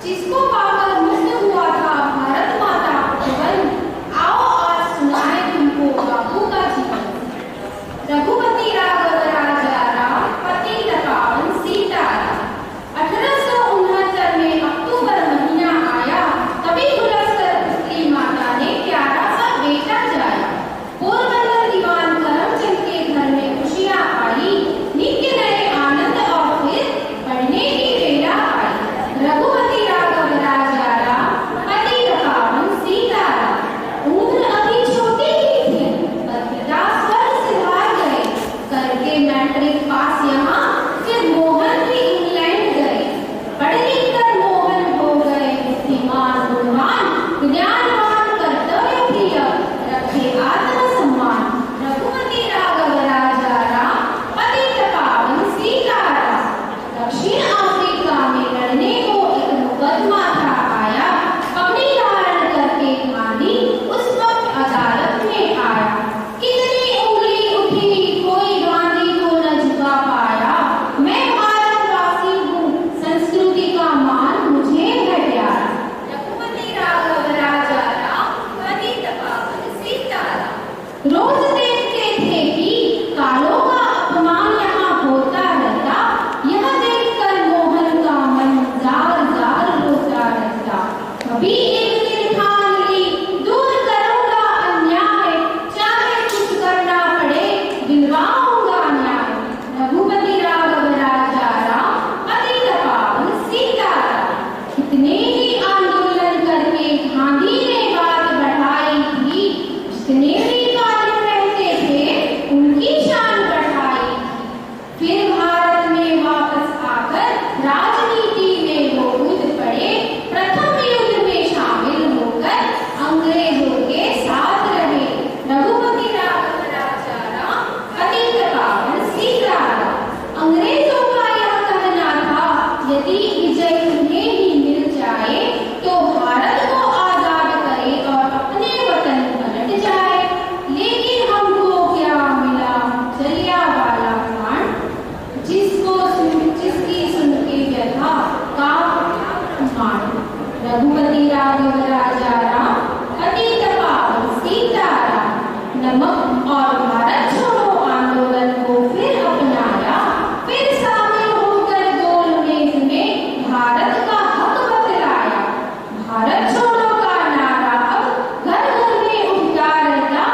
जिसको पाकर मुक्त हुआ था भारत माता भुवन। आओ आज सुनाए तुमको बापू का जीवन। रघुपति राघव राजा राम, पतित पावन सीताराम। 1869 में अक्टूबर महीना आया, तभी हुलसकर पुत्री माता ने प्यारा सा बेटा जाया। पोरबंदर दीवान करमचंद के घर में खुशियां आई, नित्य नए आनंद और फिर बढ़ने की बेला आई। रघुपति राघव राजा राम, पतित पावन सीताराम। उम्र अभी छोटी ही थी, पर पिता स्वर्ग सिधार गए, करके मैट्रिक पास यहाँ, फिर मोहन भी इंग्लैंड गए। पढ़ लिख कर मोहन हो गए बुद्धिमान गुणवान, ज्ञानवान कर्तव्य प्रिय, रखे आत्मसम्मान। रघुपति राघव राजा राम, पतित पावन सीताराम। दक्षिण अफ्रीका में लड़ने को एक मुकदमा था आया, पगड़ी धारण करके गांधी उस वक्त अदालत में आया। कितनी उंगली उठी, कोई गांधी को न झुका पाया। मैं भारतवासी हूँ, संस्कृति का मान मुझे है प्यारा। रघुपति राघव राजा राम, पतित पावन सीताराम। रोज देखते थे कि कालों का अपमान यहाँ होता रहता, यह देखकर मोहन का मन जार जार रोता रहता। कभी एक दिन ठान ली, दूर करूंगा अन्याय, चाहे कुछ करना पड़े दिलवाऊंगा न्याय। रघुपति राघव राजा राम, पतित पावन सीताराम। कितने ही आंदोलन करके गांधी ने बात बढ़ाई थी, जितने भी कार्य रहते थे उनकी शान बढ़ाई। फिर भारत में वापस आकर राजनीति में वो कूद पड़े, प्रथम युद्ध में शामिल होकर अंग्रेजों के साथ रहे। रघुपति राघव राजा राम, पतित पावन सीताराम। अंग्रेजों का यह कहना था, यदि विजय उन्हें ही मिल जाए तो भारत को आजाद करे और अपने वतन पलट जाए। लेकिन हमको क्या मिला, जलियांवाला कांड, जिसकी सुन के व्यथा कांप ब्रह्मांड। रघुपति राघव राजा राम, पतित पावन सीताराम। नमक और भारत छोड़ो आंदोलन को फिर अपनाया, फिर शामिल होकर गोल मेज में भारत का हक बतलाया। भारत छोड़ो का नारा अब घर घर में उठता रहता,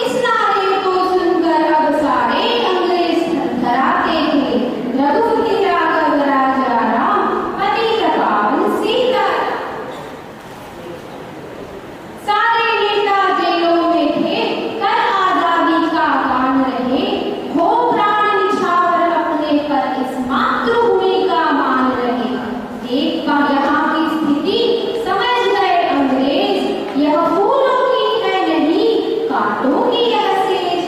इस नारे को सुनकर अब सारे अंग्रेज थरथराते थे। रघुपति राघव राजा राम, पतित पावन सीताराम। सारे नेता जेलों में थे, कर आजादी का गान रहे, हो प्राण निछावर अपने पर इस मातृभूमि का मान रहे। देख कर यहाँ की स्थिति समझ गए अंग्रेज, यह फूलों की है नहीं कांटों की यह सेज।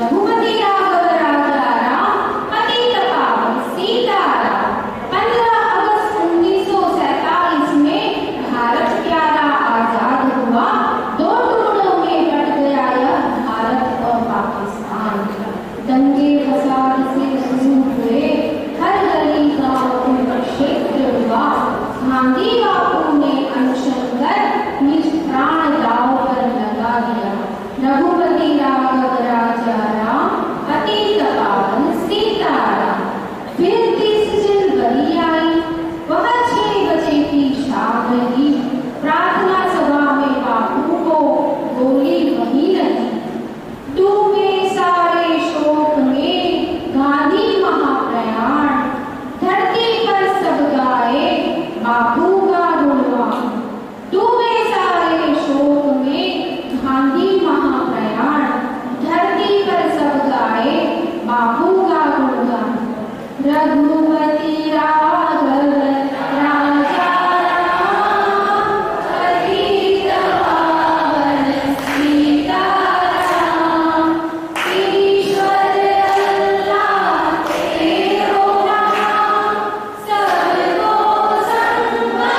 रघुपति राघव राजा राम, पतित पावन सीताराम। 15 अगस्त 1947 में भारत प्यारा आजाद हुआ, दो टुकड़ों में बट गया यह भारत और पाकिस्तान। दंगे फसाद से शुरू हुए, हर गली गांव में क्षेत्र हुआ। गांधी बापू ने अनशन कर निज प्राण दांव पर लगा दिया। रघुपति राघव राजा राम, पतित पावन सीताराम। फिर 30 जनवरी आई, वह 6 बजे की शाम रही। प्रार्थना सभा में बापू को गोली वही लगी। डूबे सारे शोक में गांधी महाप्रयाण, धरती पर सब गाए बापू का गुणगान। डूबे सारे शोक में गांधी महाप्रयाण, धरती पर सब गाए बापू का गुणगान। रघुपति राघव राजा राम, पतित पावन सीताराम। ईश्वर अल्लाह तेरो नाम, सबको संभाले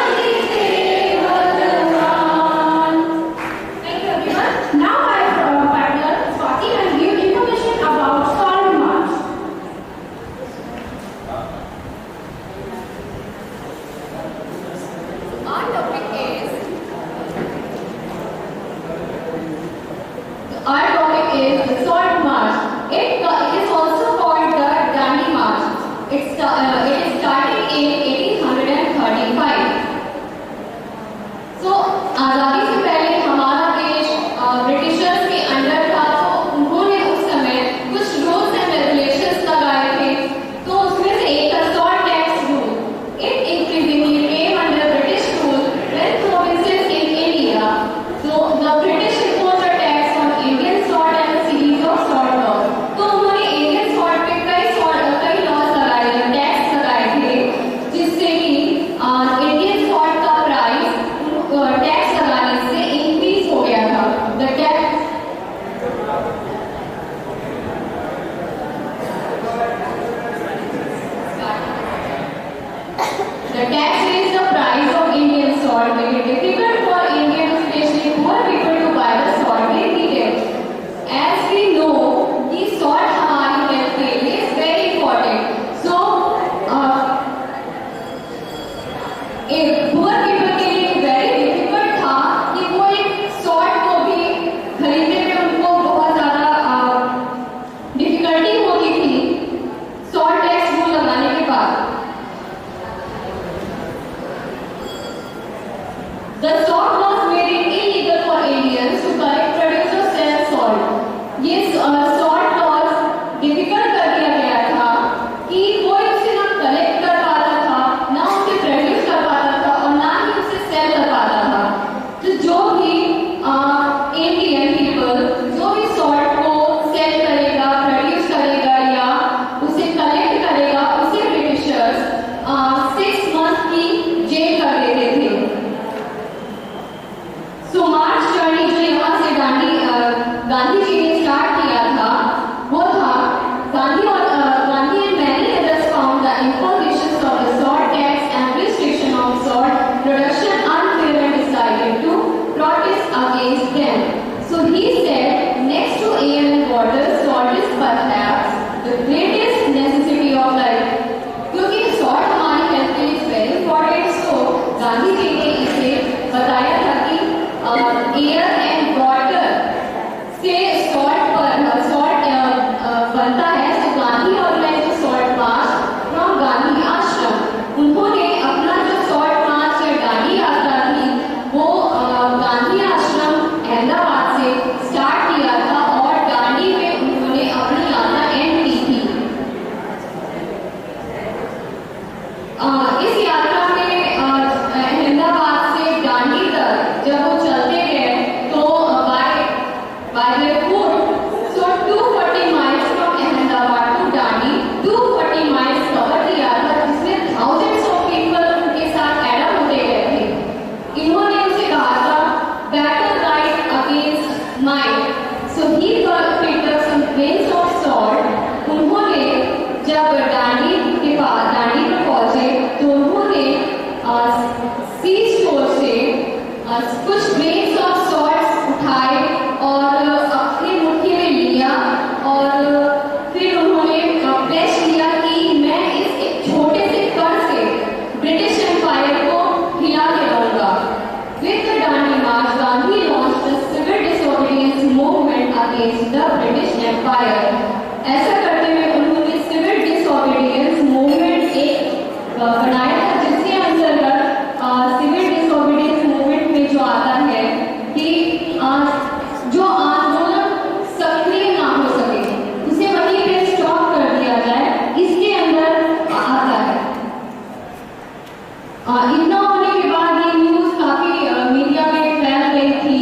The tax raised the price of Indian salt, made it difficult for Indian, especially poor people, to buy the salt they needed. As we know, the salt हमारी health के लिए is very important. So, poor people के लिए very difficult था कि वो एक salt को भी खरीदने में उनको बहुत ज़्यादा difficulty होती थी salt tax rule लगाने के बाद. The salt was made it illegal for Indians to collect, produce or sell salt. ये salt laws difficult कर दिया गया था कि कोई उसे ना collect कर पाता था, ना उसे produce कर पाता था और ना ही उसे sell कर पाता था. तो जो भी Indian people जो भी salt को sell करेगा, produce करेगा या उसे collect करेगा, उसे Britishers 6 months की जेल कर देते थे. So मार्च जर्नी जो यहाँ से गांधी जी ने स्टार्ट किया था वो था Gandhi and many others found the impositions of the salt tax and restriction of salt production unfair and decided to protest against them. So he said, next to air and water, salt is perhaps the greatest necessity of life. क्योंकि salt हमारी health के लिए very important, so Gandhi ji ने इसे बताया था कि air and water से सॉल्ट बनता है. तो Gandhi organised salt march from Gandhi Ashram. उन्होंने अपना जो सॉल्ट मार्च या गांधी यात्रा थी वो गांधी आश्रम अहमदाबाद से स्टार्ट किया था और दांडी में उन्होंने अपनी यात्रा एंड की थी. इस यात्रा में अहमदाबाद से दांडी तक जब वो चलते गए तो by their foot, so 240 miles from Ahmedabad to Dandi, 240 miles cover किया था जिसमें thousands of people उनके साथ एड होते गए थे. इन्होंने उसे कहा था battle right against might. So he picked up some grains of salt. उन्होंने जब दांडी पर पहुंचे तो उन्होंने सी स्टोर से कुछ grains of salt उठाए और अपनी मुट्ठी में लिया और फिर उन्होंने प्लेस किया कि मैं इस एक छोटे से कण से ब्रिटिश एम्पायर को हिला के रहूंगा. With the Dandi March, Gandhi launched the civil disobedience movement against the British Empire. ऐसा करते हुए उन्होंने सिविल डिसोबीडियंस मूवमेंट एक बनाया था जिसके अंतर्गत सिविल डिसोबीडियंस मूवमेंट में जो आता है कि जो आंदोलन सक्रिय ना हो सके उसे वहीं पे स्टॉप कर दिया जाए, इसके अंदर आता है. इतना होने के बाद ये न्यूज काफी मीडिया में फैल गई थी.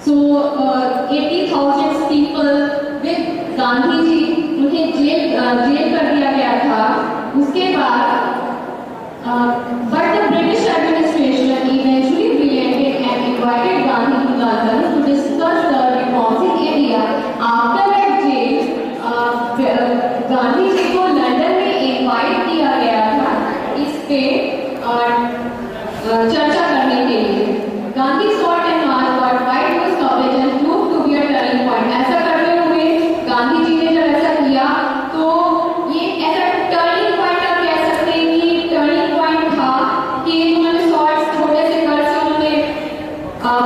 सो 80,000 पीपल विद गांधी जी उन्हें जेल कर दिया गया था. उसके बाद but the British administration eventually relented and invited Gandhi to London to discuss the reforms in India. After that jail, Gandhi ji को लंदन में इनवाइट किया गया था इस पे चर्चा करने के लिए. Gandhi salt and March got wide news coverage and proved to be a turning point. ऐसा करते हुए गांधी जी ने जब ऐसा किया तो ये ऐसा टर्निंग पॉइंट आप कह सकते हैं कि टर्निंग पॉइंट था कि उन्होंने सॉल्ट छोटे से घर से उन्होंने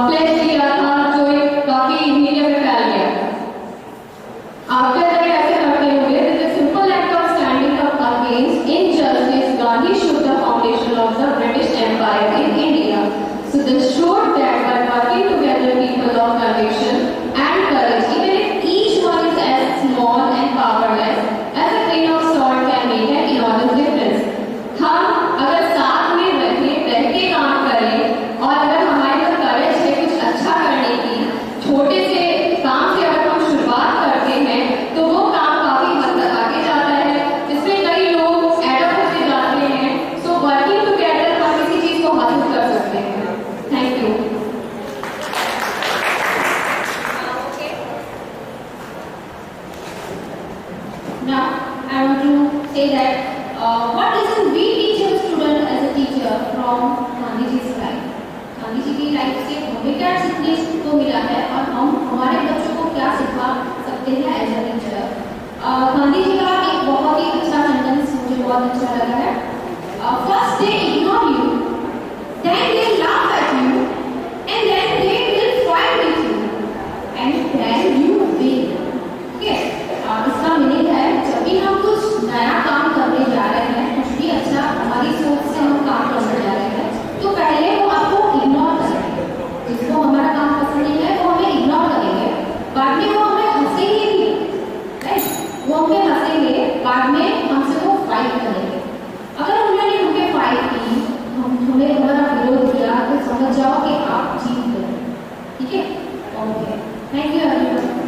प्लेस किया था जो एक काफी मीडिया में फैल गया. After that ऐसे करते हुए with a simple act of standing up against injustice, Gandhi shook the foundation of the British Empire in India. So this showed that by working together people of conviction and courage, even if each one is as small and powerless as a grain of salt, can make an enormous difference. हम अगर साथ में रह के काम करें और अगर हमारे पास करेज है कुछ अच्छा करने की, छोटे से काम से अगर हम शुरुआत करते हैं तो वो काम काफी हद तक आगे जाता है जिसमें कई लोग एडअप होते जाते हैं. सो वर्किंग टुगेदर हम किसी चीज को हासिल कर सकते हैं. Thank you. Now I want to say that what lessons we teach our students teacher from Gandhi's life. Gandhi ji की लाइफ से हमें क्या सीखने को मिला है और हम हमारे बच्चों को क्या सिखा सकते हैं as a teacher. Gandhi ji का एक बहुत ही अच्छा सेंटेंस मुझे बहुत अच्छा लगा है। First they ignore you, then they laugh at you, and then they will fight with you, and then you win. Okay, इसका मीनिंग है जब भी हम कुछ नया काम करने जा रहे हैं, कुछ भी अच्छा हमारी सोच से हम काम करने जा रहे हैं, तो पहले वो आपको इग्नोर करेंगे। जिसको हमारा काम पसंद नहीं है वो हमें इग्नोर करेंगे, बाद में वो हमें हंसेंगे भी, राइट? वो हमें हंसेंगे, बाद में हमसे वो फाइट करेंगे। अगर उन्होंने हमें फाइट की, हमें हमारा विरोध किया, तो समझ जाओ कि आप जीत गए। ठीक है? Okay, thank you everyone.